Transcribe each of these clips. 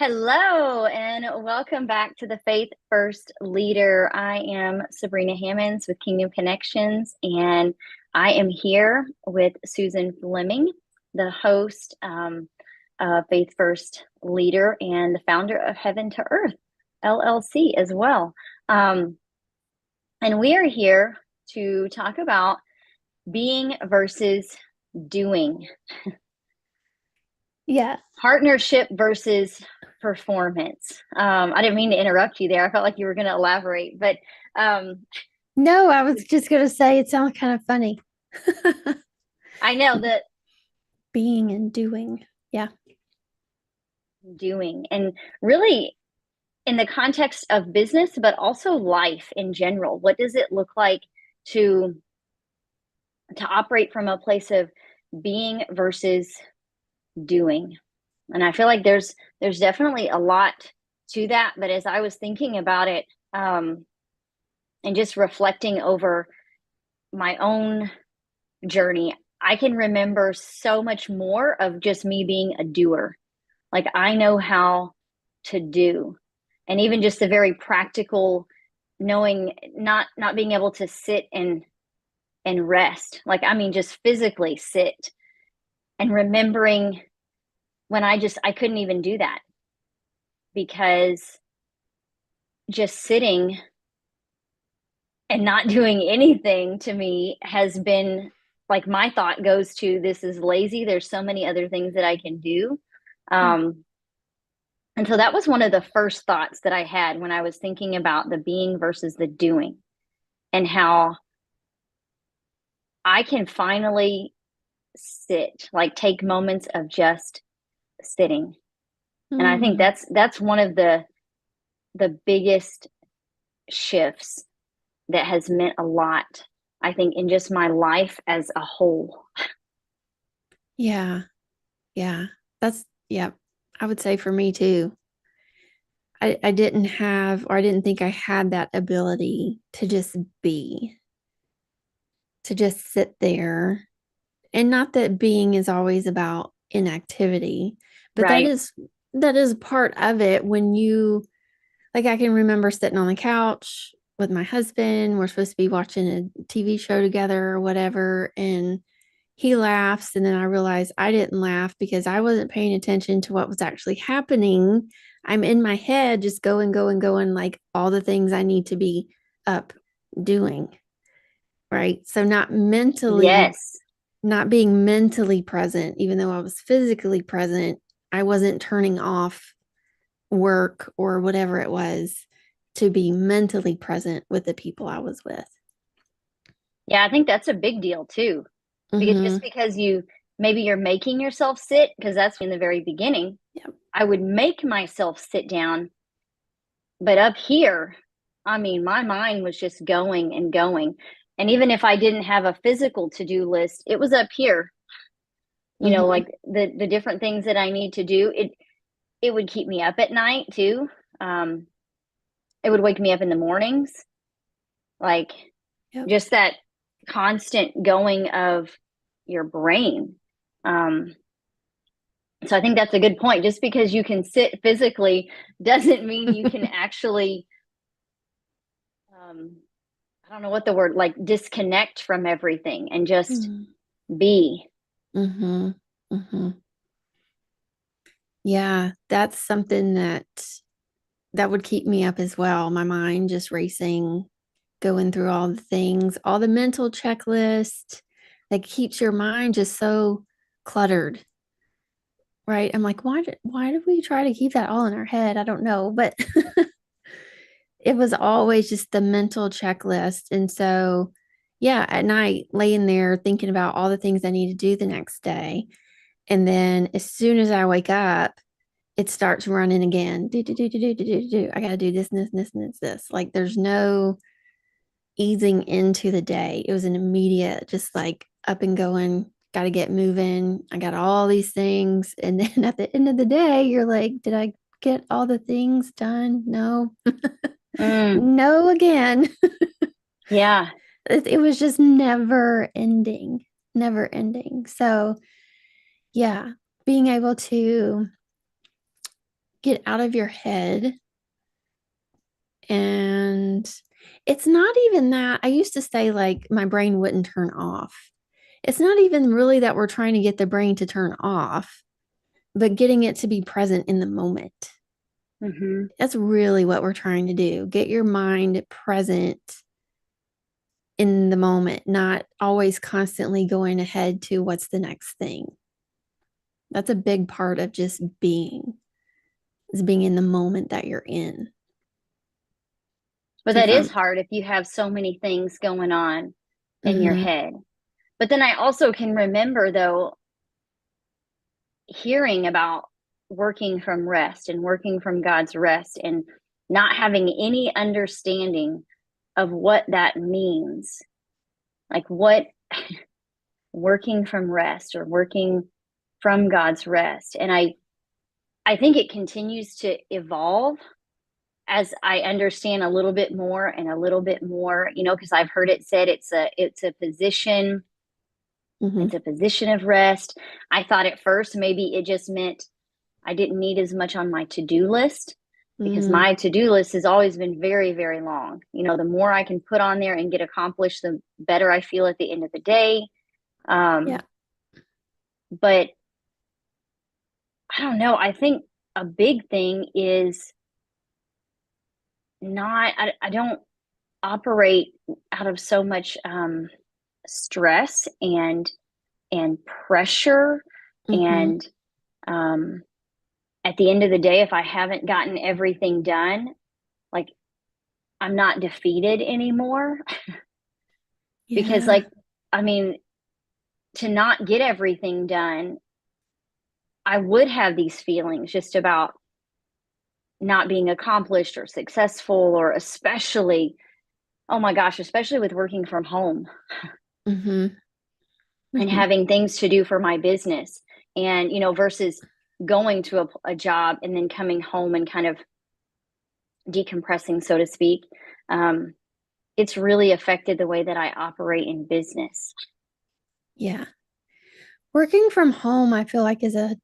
Hello, and welcome back to the Faith First Leader. I am Sabrina Hammonds with Kingdom Connections, and I am here with Susan Fleming, the host of Faith First Leader and the founder of Heaven to Earth LLC as well. And we are here to talk about being versus doing. Yeah. Partnership versus performance. I didn't mean to interrupt you there. I felt like you were going to elaborate, but No, I was just going to say it sounds kind of funny. I know that Being and doing. Yeah. doing, and really in the context of business, but also life in general, what does it look like to operate from a place of being versus doing? And I feel like there's definitely a lot to that. But as I was thinking about it, and just reflecting over my own journey, I can remember so much more of just me being a doer. Like I know how to do. And even just the very practical knowing, not being able to sit and rest. Like I mean just physically sit, and remembering when I couldn't even do that, because just sitting and not doing anything to me has been like, my thought goes to, this is lazy. There's so many other things that I can do. Um, and so that was one of the first thoughts that I had when I was thinking about the being versus the doing, and how I can finally sit, like take moments of just sitting. And I think Mm. that's one of the biggest shifts that has meant a lot, I think, in just my life as a whole. Yeah. Yeah. Yeah. I would say for me too. I didn't have, or I didn't think I had that ability to just be, to just sit there. And not that being is always about inactivity, but that Right. is part of it when you like I can remember sitting on the couch with my husband. We're supposed to be watching a TV show together or whatever. And he laughs. And then I realize I didn't laugh because I wasn't paying attention to what was actually happening. I'm in my head just going, like all the things I need to be up doing. Right. So Yes. not being mentally present, even though I was physically present, I wasn't turning off work or whatever it was to be mentally present with the people I was with. Yeah, I think that's a big deal too. Because just Mm-hmm. because maybe you're making yourself sit, because that's in the very beginning, Yep. I would make myself sit down. But up here, I mean, my mind was just going and going. And even if I didn't have a physical to-do list, it was up here, Mm-hmm. like the different things that I need to do. It would keep me up at night too. Um, it would wake me up in the mornings, like Yep. just that constant going of your brain. Um, so I think that's a good point. Just because you can sit physically doesn't mean you can actually, um, I don't know what the word, like disconnect from everything and just be. Mm-hmm. Mm-hmm. Yeah, that's something that would keep me up as well. My mind just racing, going through all the things, all the mental checklist that keeps your mind just so cluttered. Right. I'm like, why did we try to keep that all in our head? I don't know. But it was always just the mental checklist. And so, yeah, at night, laying there thinking about all the things I need to do the next day. And then as soon as I wake up, it starts running again. Do. I got to do this and this and this and this. Like there's no easing into the day. It was an immediate, just like up and going, got to get moving. I got all these things. And then at the end of the day, you're like, did I get all the things done? No, Mm, no, again. yeah. It was just never ending, never ending. So, yeah, being able to get out of your head. And it's not even that. I used to say like my brain wouldn't turn off. It's not even really that we're trying to get the brain to turn off, but getting it to be present in the moment. Mm-hmm. That's really what we're trying to do. Get your mind present in the moment, not always constantly going ahead to what's the next thing. That's a big part of just being, is being in the moment that you're in. But So that is from, hard if you have so many things going on in your mm-hmm, head. But then I also can remember, though, hearing about working from rest and working from God's rest and not having any understanding of what that means. Like what working from rest or working from God's rest. And I think it continues to evolve as I understand a little bit more and a little bit more, because I've heard it said it's a position, mm-hmm, it's a position of rest. I thought at first maybe it just meant I didn't need as much on my to-do list, because mm-hmm, my to-do list has always been very, very long. The more I can put on there and get accomplished, the better I feel at the end of the day. yeah, But I don't know. I think a big thing is I don't operate out of so much stress and pressure. mm-hmm, And um, at the end of the day, if I haven't gotten everything done, like I'm not defeated anymore. Because, yeah, like, I mean, to not get everything done, I would have these feelings just about not being accomplished or successful, or especially, oh my gosh, especially with working from home mm-hmm, and mm-hmm, having things to do for my business. And, versus going to a job and then coming home and kind of decompressing, so to speak. Um, it's really affected the way that I operate in business. yeah. Working from home, I feel like is a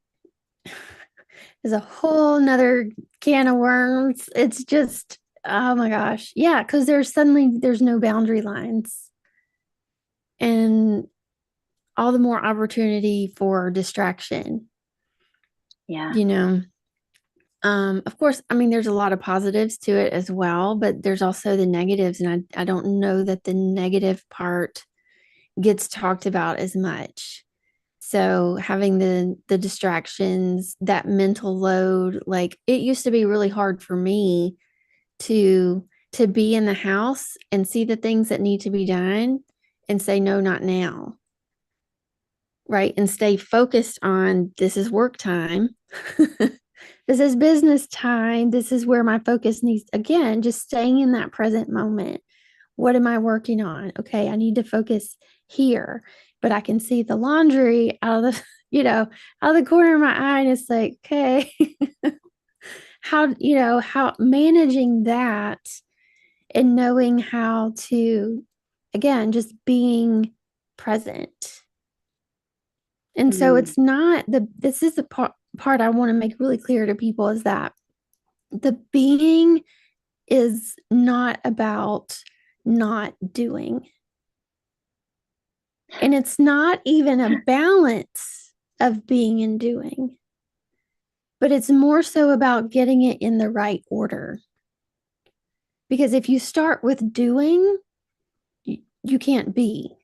whole nother can of worms. It's just, oh my gosh. Yeah, because there's no boundary lines and all the more opportunity for distraction, Yeah. you know. Of course, I mean, there's a lot of positives to it as well, but there's also the negatives, and I don't know that the negative part gets talked about as much. So having the distractions, that mental load, like it used to be really hard for me to be in the house and see the things that need to be done and say no, not now. Right? And stay focused on this is work time. This is business time. This is where my focus needs, again, just staying in that present moment. What am I working on? Okay, I need to focus here, but I can see the laundry out of the, out of the corner of my eye. And it's like, okay, how managing that and knowing how to, again, just being present. And so Mm, it's not this is the part I want to make really clear to people, is that the being is not about not doing. And it's not even a balance of being and doing, but it's more so about getting it in the right order. Because if you start with doing, you can't be.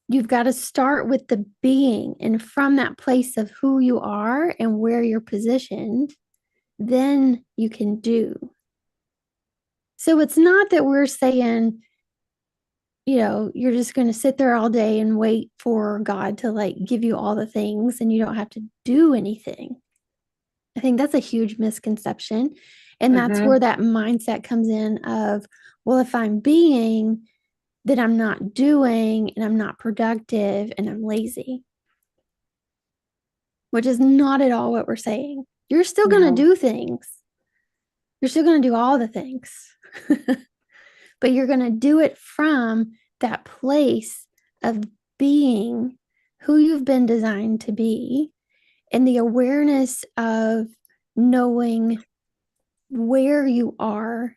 You've got to start with the being. And from that place of who you are and where you're positioned, then you can do. So it's not that we're saying, you're just going to sit there all day and wait for God to like give you all the things and you don't have to do anything. I think that's a huge misconception. And that's mm-hmm. where that mindset comes in of, well, if I'm being, then I'm not doing and I'm not productive and I'm lazy, which is not at all what we're saying. You're still going to No. do things. You're still going to do all the things, but you're going to do it from that place of being who you've been designed to be, and the awareness of knowing where you are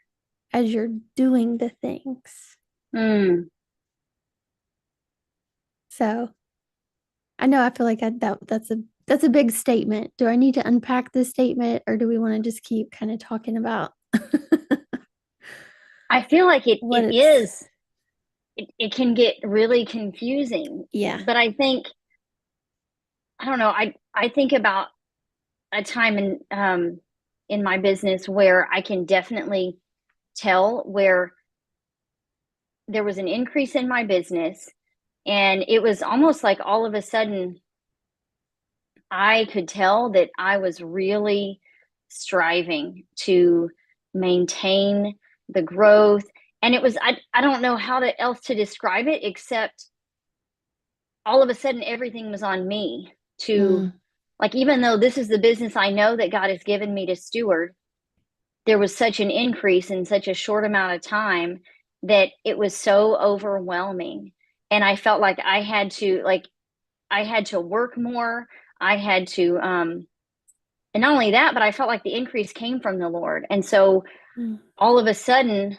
as you're doing the things. Mm. So I know I feel like that's a big statement. Do I need to unpack this statement, or do we want to just keep kind of talking about I feel like it what it it's is it can get really confusing. yeah. But I don't know, I think about a time in my business where I can definitely tell where there was an increase in my business, and it was almost like all of a sudden I could tell that I was really striving to maintain the growth. And it was, I don't know how else to describe it, except all of a sudden everything was on me to, Mm, like, even though this is the business I know that God has given me to steward, there was such an increase in such a short amount of time that it was so overwhelming. And I felt like I had to work more. I had to, and not only that, but I felt like the increase came from the Lord. And so mm, all of a sudden,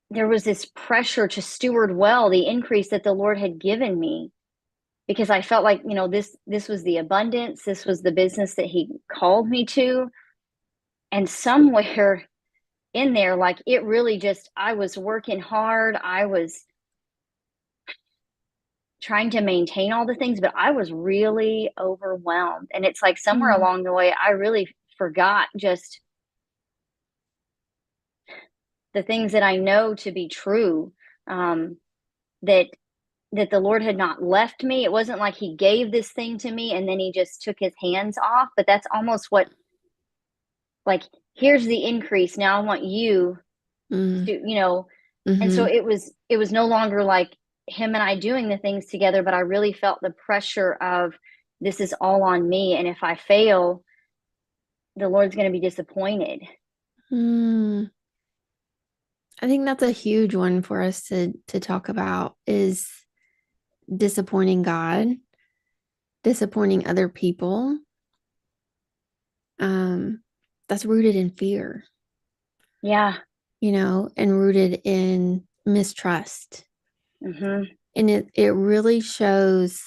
there was this pressure to steward well the increase that the Lord had given me, because I felt like, this was the abundance, this was the business that He called me to. And somewhere in there, like, it really just, I was working hard. I was trying to maintain all the things, but I was really overwhelmed. And it's like somewhere mm, along the way, I really forgot just the things that I know to be true. That the Lord had not left me. It wasn't like He gave this thing to me and then He just took His hands off. But that's almost what, like, here's the increase. Now I want you mm, to. And so mm-hmm, it was no longer like Him and I doing the things together, but I really felt the pressure of, this is all on me. And if I fail, the Lord's going to be disappointed. mm. I think that's a huge one for us to talk about is disappointing God, disappointing other people. Um, that's rooted in fear, Yeah. and rooted in mistrust. Hmm. And it really shows,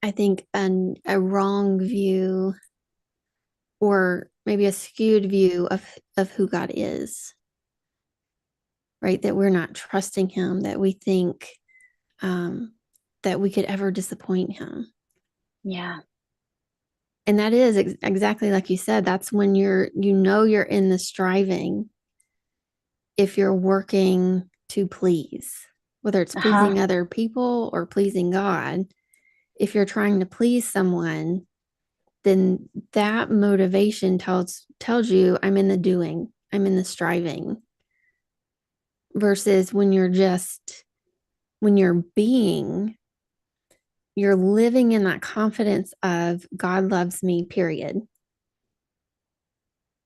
I think, a wrong view or maybe a skewed view of who God is, right? That we're not trusting Him, that we think um, that we could ever disappoint Him. Yeah. And that is exactly like you said. That's when you're in the striving if you're working to please, whether it's Uh-huh. pleasing other people or pleasing God. If you're trying to please someone, then that motivation tells you I'm in the doing, I'm in the striving, versus when you're being, you're living in that confidence of God loves me, period.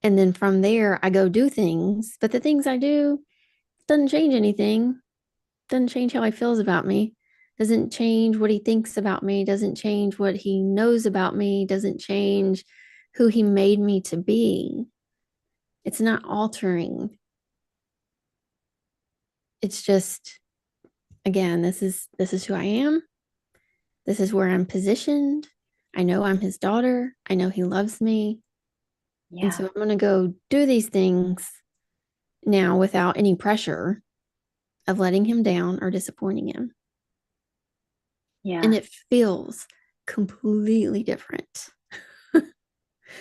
And then from there I go do things, but the things I do doesn't change anything, doesn't change how He feels about me, doesn't change what He thinks about me, doesn't change what He knows about me, doesn't change who He made me to be. It's not altering. It's just, again, this is who I am. This is where I'm positioned. I know I'm His daughter. I know He loves me. And Yeah. so I'm going to go do these things now without any pressure of letting Him down or disappointing Him. And Yeah. it feels completely different.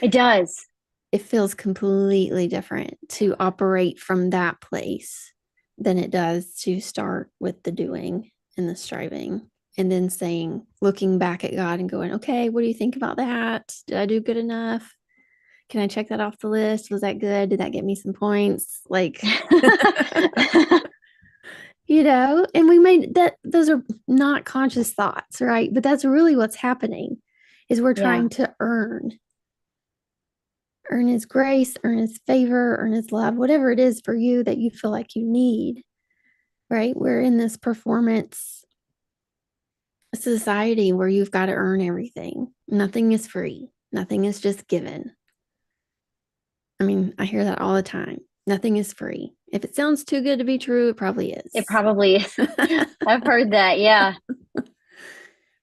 It does. It feels completely different to operate from that place than it does to start with the doing and the striving and then looking back at God and going, okay, what do you think about that? Did I do good enough? Can I check that off the list? Was that good? Did that get me some points? Like, and we made that, those are not conscious thoughts, right? But that's really what's happening is we're Yeah. trying to earn His grace, earn His favor, earn His love, whatever it is for you that you feel like you need, right? We're in this performance a society where you've got to earn everything. Nothing is free. Nothing is just given. I mean, I hear that all the time. Nothing is free. If it sounds too good to be true, it probably is. It probably is. I've heard that. Yeah.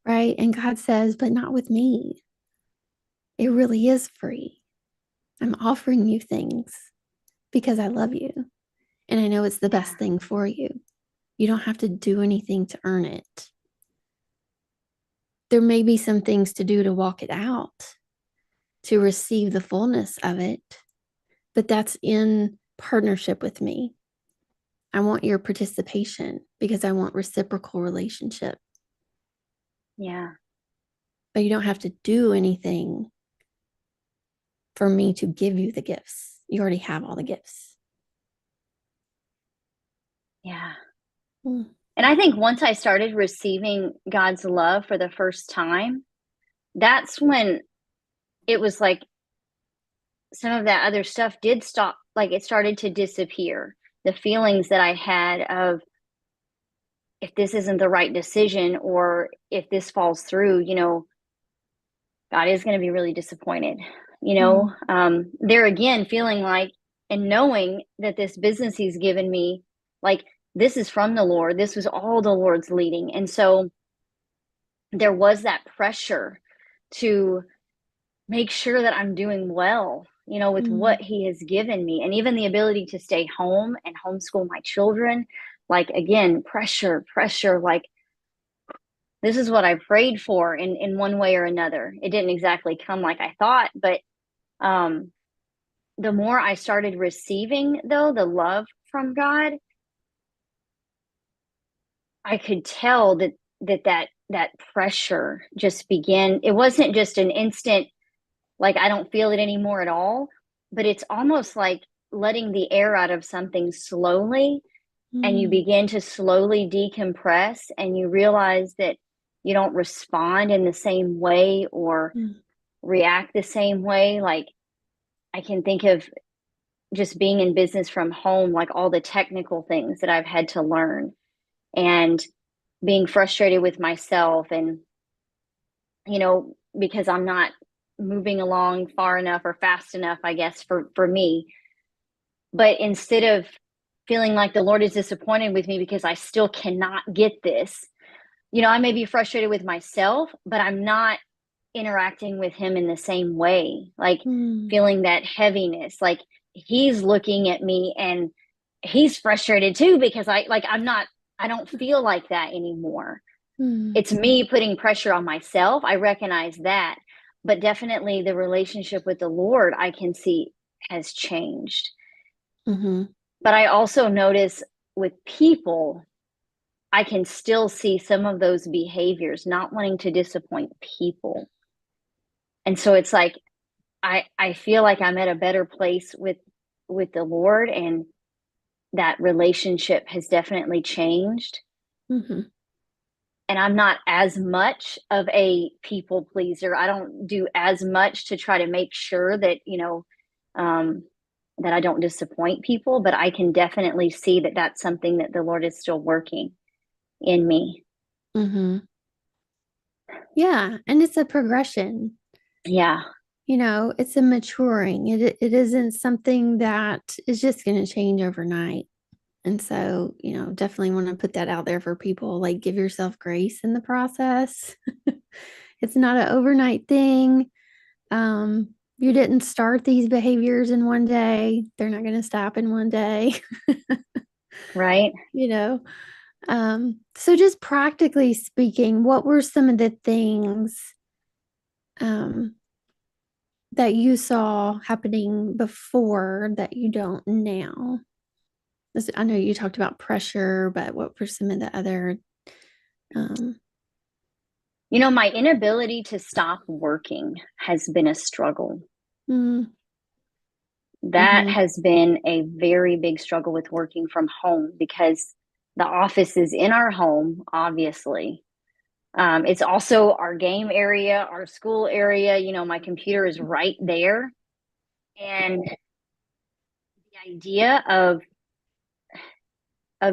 Right. And God says, but not with me. It really is free. I'm offering you things because I love you. And I know it's the best thing for you. You don't have to do anything to earn it. There may be some things to do to walk it out, to receive the fullness of it, but that's in partnership with me. I want your participation because I want reciprocal relationship. Yeah. But you don't have to do anything for me to give you the gifts. You already have all the gifts. Yeah. Mm. And I think once I started receiving God's love for the first time, that's when it was like some of that other stuff did stop. Like it started to disappear. The feelings that I had of if this isn't the right decision or if this falls through, God is going to be really disappointed. There again, feeling like and knowing that this business He's given me, like this is from the Lord. This was all the Lord's leading. And so there was that pressure to make sure that I'm doing well, with what He has given me. And even the ability to stay home and homeschool my children. Like, again, pressure, like, this is what I prayed for in one way or another. It didn't exactly come like I thought, but the more I started receiving, though, the love from God, I could tell that pressure just began. It wasn't just an instant, like I don't feel it anymore at all, but it's almost like letting the air out of something slowly, and you begin to slowly decompress, and you realize that you don't respond in the same way or react the same way. Like I can think of just being in business from home, like all the technical things that I've had to learn and being frustrated with myself and, because I'm not moving along far enough or fast enough, I guess, for me. But instead of feeling like the Lord is disappointed with me because I still cannot get this, I may be frustrated with myself, but I'm not interacting with Him in the same way, like feeling that heaviness, like He's looking at me and He's frustrated too because I don't feel like that anymore. It's me putting pressure on myself. I recognize that, but definitely the relationship with the Lord I can see has changed. But I also notice with people, I can still see some of those behaviors, not wanting to disappoint people. And so it's like, I feel like I'm at a better place with the Lord, and that relationship has definitely changed. And I'm not as much of a people pleaser. I don't do as much to try to make sure that, that I don't disappoint people, but I can definitely see that that's something that the Lord is still working in me. Yeah. And it's a progression. Yeah. It's a maturing. It isn't something that is just going to change overnight. And so, definitely want to put that out there for people. Like, give yourself grace in the process. It's not an overnight thing. You didn't start these behaviors in one day. They're not going to stop in one day. Right. So just practically speaking, what were some of the things that you saw happening before that you don't now? I know you talked about pressure, but what were some of the other? My inability to stop working has been a struggle. That has been a very big struggle with working from home because the office is in our home, obviously. It's also our game area, our school area. My computer is right there. And the idea of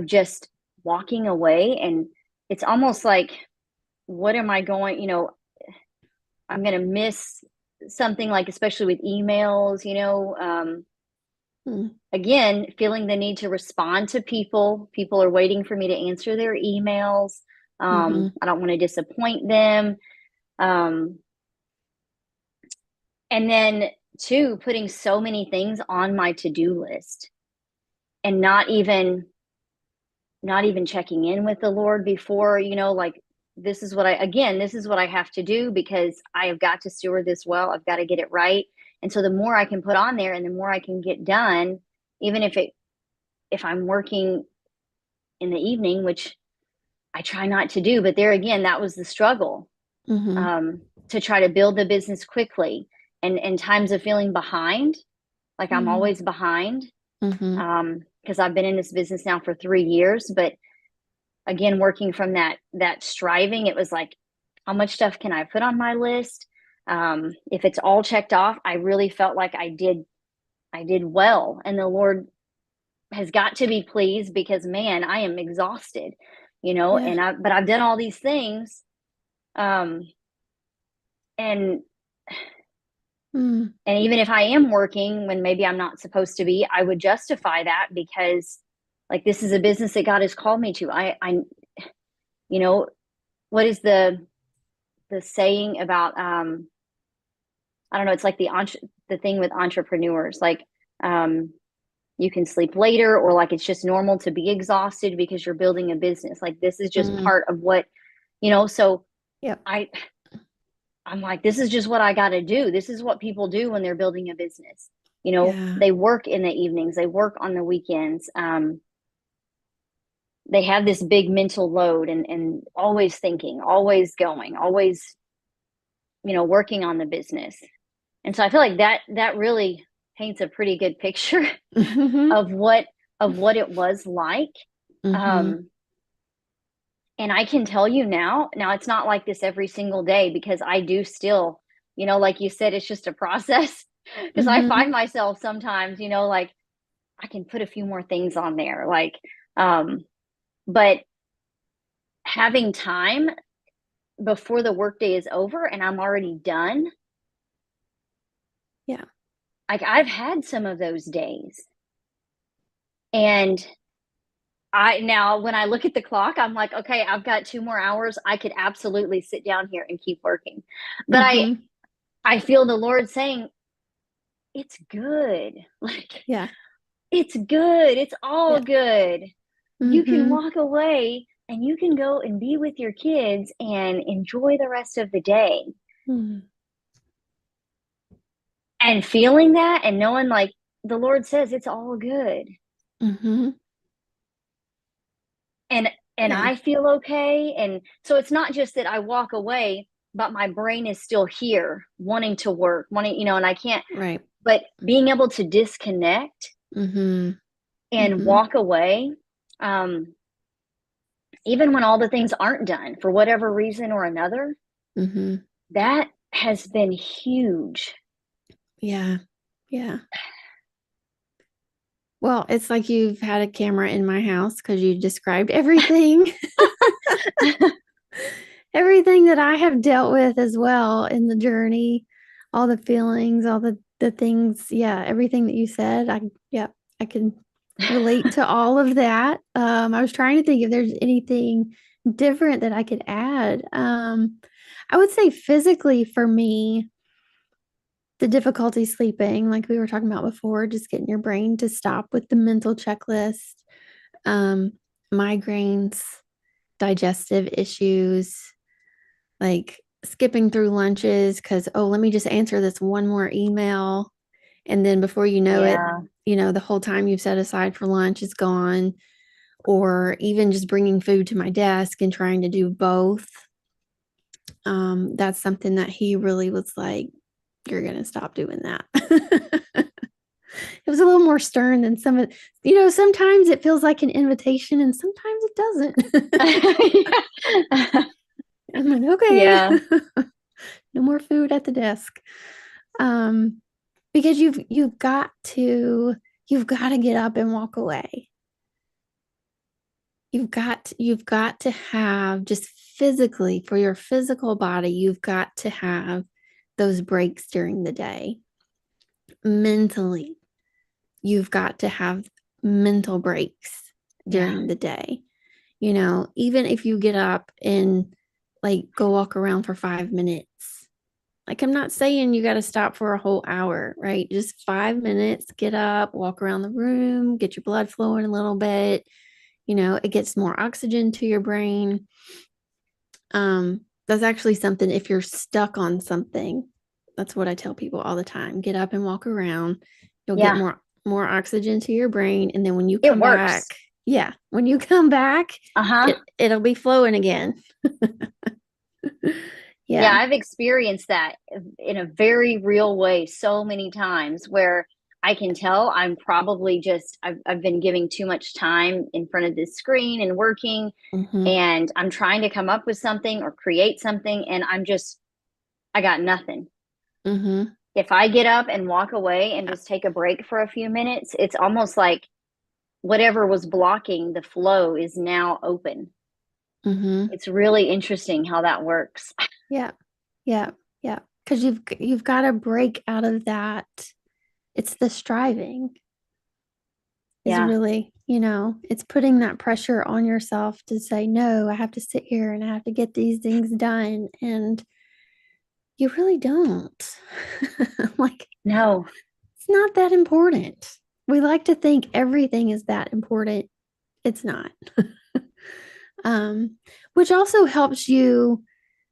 just walking away, and it's almost like what am I going, I'm going to miss something, like, especially with emails, Mm, again, feeling the need to respond to people. People are waiting for me to answer their emails. mhm, I don't want to disappoint them. Um, and then, two, putting so many things on my to-do list and not even checking in with the Lord before, like, this is what I have to do because I have got to steward this well. I've got to get it right. And so the more I can put on there and the more I can get done, even if I'm working in the evening, which I try not to do, but there again, that was the struggle, mhm, to try to build the business quickly, and times of feeling behind, like I'm mm, always behind, mhm. because I've been in this business now for 3 years. But again, working from that striving, it was like, how much stuff can I put on my list? If it's all checked off, I really felt like I did well, and the Lord has got to be pleased because, man, I am exhausted, Yeah. but I've done all these things, um, and Mm, and even if I am working when maybe I'm not supposed to be, I would justify that because, like, this is a business that God has called me to. You know, what is the saying about, I don't know, it's like the thing with entrepreneurs, like, um you can sleep later, or like it's just normal to be exhausted because you're building a business. Like, this is just mm, part of what, so yep. I I'm like, this is just what I got to do. This is what people do when they're building a business. Yeah. They work in the evenings, they work on the weekends. They have this big mental load, and always thinking, always going, always, working on the business. And so I feel like that really paints a pretty good picture Mhm, of what it was like. mhm, Um, and I can tell you now it's not like this every single day, because I do still, like you said, it's just a process. Because I mhm. find myself sometimes, like, I can put a few more things on there, like, um, but having time before the workday is over and I'm already done, Yeah. like, I've had some of those days. And I now when I look at the clock, I'm like, okay, I've got 2 more hours. I could absolutely sit down here and keep working. But Mhm. I feel the Lord saying, it's good. Like, Yeah. it's good. It's all Yeah. good. You can Mhm. walk away and you can go and be with your kids and enjoy the rest of the day. Mm, And feeling that and knowing, like, the Lord says it's all good. mhm. And and Yeah. I feel okay. And so it's not just that I walk away, but my brain is still here, wanting to work, wanting, and I can't, Right. but being able to disconnect Mhm. and Mhm. walk away, um, even when all the things aren't done for whatever reason or another, Mhm. that has been huge. Yeah. Yeah. Well, it's like you've had a camera in my house because you described everything, everything that I have dealt with as well in the journey, all the feelings, all the things. Yeah, everything that you said. Yeah, I can relate to all of that. I was trying to think if there's anything different that I could add. I would say physically for me, the difficulty sleeping, like we were talking about before, just getting your brain to stop with the mental checklist, um, migraines, digestive issues, like skipping through lunches because, oh, let me just answer this one more email. And then before you know it, Yeah. the whole time you've set aside for lunch is gone. Or even just bringing food to my desk and trying to do both. That's something that he really was like, you're going to stop doing that. It was a little more stern than sometimes it feels like an invitation and sometimes it doesn't. I'm like, okay, Yeah. no more food at the desk. Um, because you've got to get up and walk away. you've got to have just physically for your physical body, you've got to have those breaks during the day. Mentally, you've got to have mental breaks Yeah. during the day. Even if you get up and like go walk around for 5 minutes, like I'm not saying you got to stop for a whole hour, right? Just 5 minutes, get up, walk around the room, get your blood flowing a little bit. It gets more oxygen to your brain. That's actually something if you're stuck on something, that's what I tell people all the time. Get up and walk around. You'll get Yeah. more oxygen to your brain. And then when you It come back, works. yeah, when you come back, Uh-huh. it'll be flowing again. Yeah, Yeah. I've experienced that in a very real way so many times where I can tell I'm probably just I've been giving too much time in front of this screen and working, Mm-hmm. and I'm trying to come up with something or create something, and I got nothing. Mm-hmm. If I get up and walk away and Yeah. just take a break for a few minutes, it's almost like whatever was blocking the flow is now open. Mm-hmm. It's really interesting how that works. Yeah. Yeah. Yeah. Because you've got to break out of that. It's the striving is Yeah. really, it's putting that pressure on yourself to say, no, I have to sit here and I have to get these things done. And you really don't. Like, No. it's not that important. We like to think everything is that important. It's not. um, which also helps you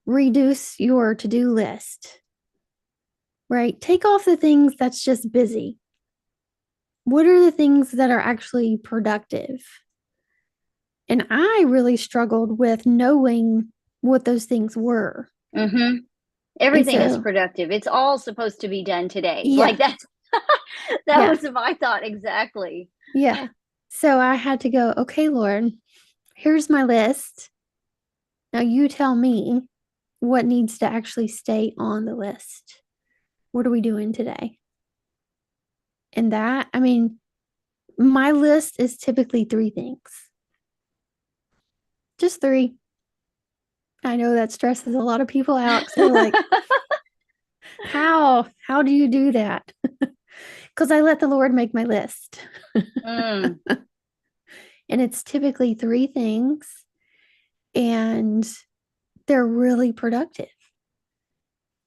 reduce your to-do list, right? Take off the things that's just busy. What are the things that are actually productive? And I really struggled with knowing what those things were. Mm-hmm. And Everything is so, productive. It's all supposed to be done today. Like yeah, that's that yeah, was my thought exactly. yeah. So I had to go, okay, Lord, here's my list. Now you tell me what needs to actually stay on the list. What are we doing today? And that, I mean, my list is typically three things, just three. I know that stresses a lot of people out because they're like, how do you do that? Because I let the Lord make my list. Mm, And it's typically three things, and they're really productive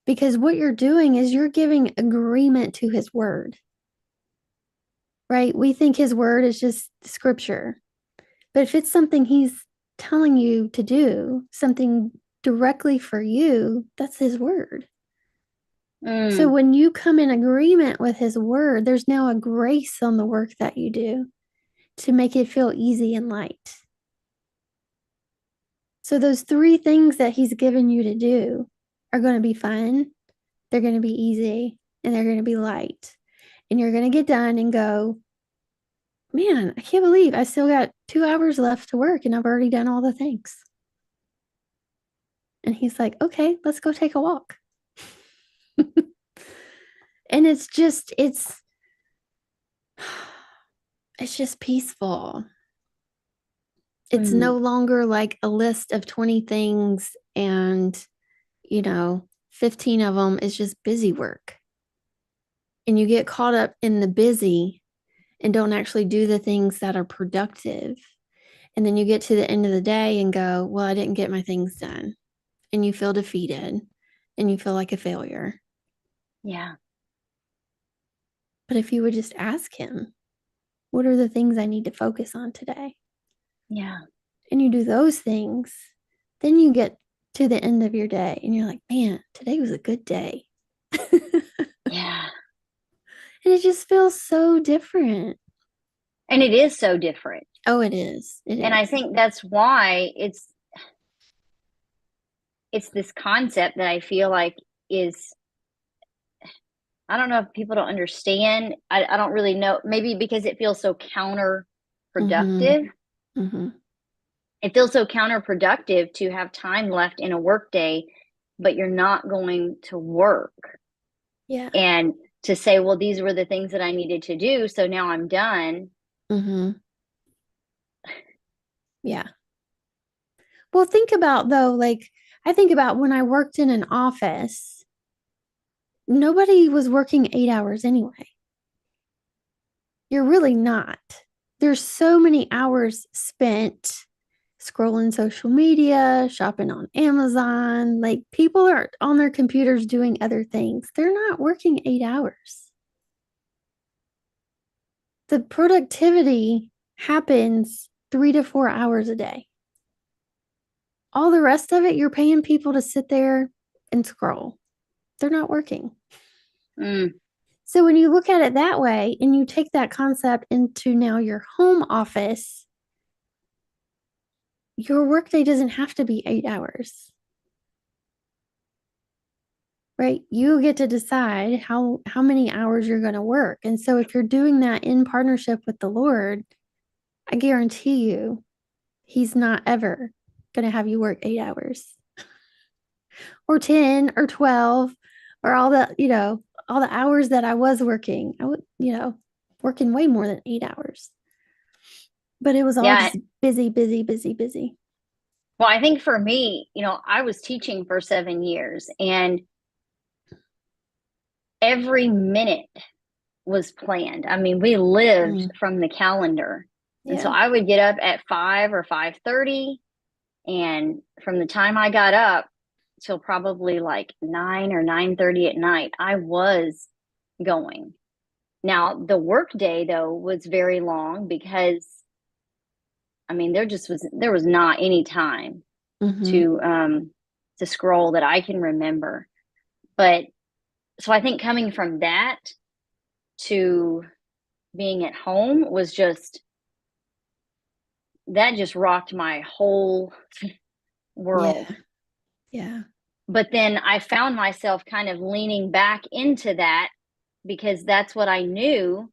because what you're doing is you're giving agreement to his word, right? We think his word is just scripture, but if it's something he's telling you to do, something directly for you, that's his word. So mm, when you come in agreement with his word, there's now a grace on the work that you do to make it feel easy and light. So those three things that he's given you to do are going to be fun, they're going to be easy, and they're going to be light. And you're going to get done and go, man, I can't believe I still got 2 hours left to work and I've already done all the things. And he's like, okay, let's go take a walk. And it's just peaceful. It's mm. no longer like a list of 20 things and, 15 of them is just busy work. And you get caught up in the busy and don't actually do the things that are productive. And then you get to the end of the day and go, well, I didn't get my things done. And you feel defeated and you feel like a failure. Yeah. But if you would just ask him, what are the things I need to focus on today? Yeah. And you do those things, then you get to the end of your day and you're like, man, today was a good day. And Yeah. it just feels so different. And it is so different. Oh, it is. It And I is. think that's why it's this concept that I feel like is I don't know if people don't understand. I don't really know. Maybe because it feels so Mm-hmm. counterproductive. Mm-hmm. It feels so counterproductive to have time left in a workday, but you're not going to work. Yeah. And to say, well, these were the things that I needed to do. So now I'm done. Mm-hmm. Yeah. Well, think about though, like I think about when I worked in an office, nobody was working 8 hours anyway. You're really not. There's so many hours spent scrolling social media, shopping on Amazon. Like people are on their computers doing other things. They're not working 8 hours. The productivity happens 3 to 4 hours a day. All the rest of it, you're paying people to sit there and scroll. They're not working. Mm, So when you look at it that way and you take that concept into now your home office, your workday doesn't have to be 8 hours, right? You get to decide how many hours you're going to work. And so if you're doing that in partnership with the Lord, I guarantee you, he's not ever going to have you work 8 hours or 10 or 12 or all the hours that I was working. I would, working way more than 8 hours. But it was all yeah. just busy, busy, busy, busy. Well, I think for me, I was teaching for 7 years, and every minute was planned. I mean, we lived Mm, from the calendar. And so yeah. I would get up at 5 or 5:30, and from the time I got up till probably like 9 or 9:30 at night, I was going. Now, the work day though was very long because I mean, there was not any time Mm-hmm. to scroll that I can remember. But so I think coming from that to being at home was just that just rocked my whole Yeah. world. Yeah. But then I found myself kind of leaning back into that because that's what I knew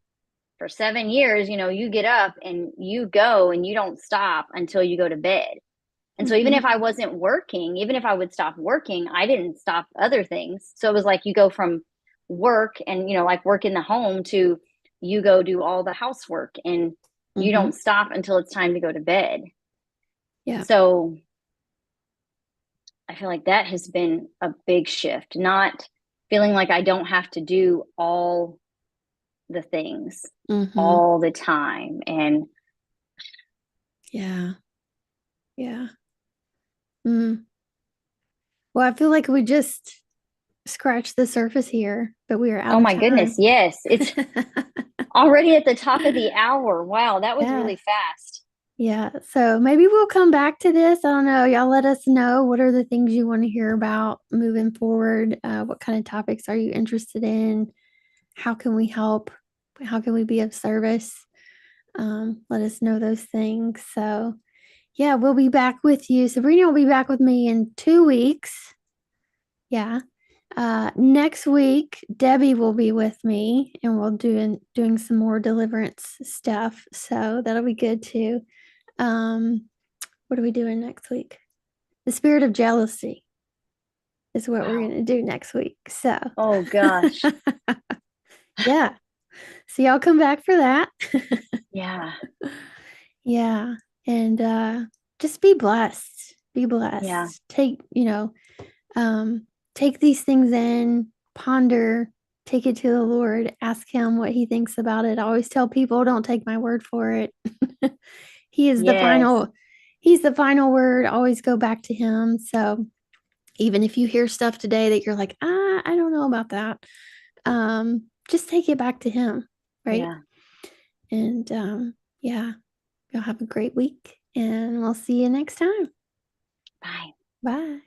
for 7 years. You get up and you go and you don't stop until you go to bed. And so even Mm-hmm. if I wasn't working, even if I would stop working, I didn't stop other things. So it was like you go from work and, like work in the home to you go do all the housework and you Mm-hmm. don't stop until it's time to go to bed. Yeah. So I feel like that has been a big shift, not feeling like I don't have to do all the things Mm-hmm. all the time. And Yeah. Yeah. Mm. Well, I feel like we just scratched the surface here, but we are out oh of my goodness, time. yes, it's already at the top of the hour. Wow, that was Yeah. really fast. Yeah. So maybe we'll come back to this. I don't know. Y'all let us know what are the things you want to hear about moving forward. What kind of topics are you interested in? How can we help? How can we be of service? Let us know those things. So, yeah, we'll be back with you. Sabrina will be back with me in 2 weeks. Yeah. Next week, Debbie will be with me and we'll doing some more deliverance stuff. So that'll be good too. Um, what are we doing next week? The spirit of jealousy is what we're Wow. gonna do next week. So Oh gosh. yeah. So y'all come back for that. Yeah. Yeah. And just be blessed. Be Yeah. blessed. Take these things in, ponder, take it to the Lord, ask him what he thinks about it. I always tell people, don't take my word for it. He is the Yes. final, he's the final word. Always go back to him. So even if you hear stuff today that you're like, I don't know about that, just take it back to him, right? Yeah. And yeah, you'll have a great week and we'll see you next time. Bye. Bye.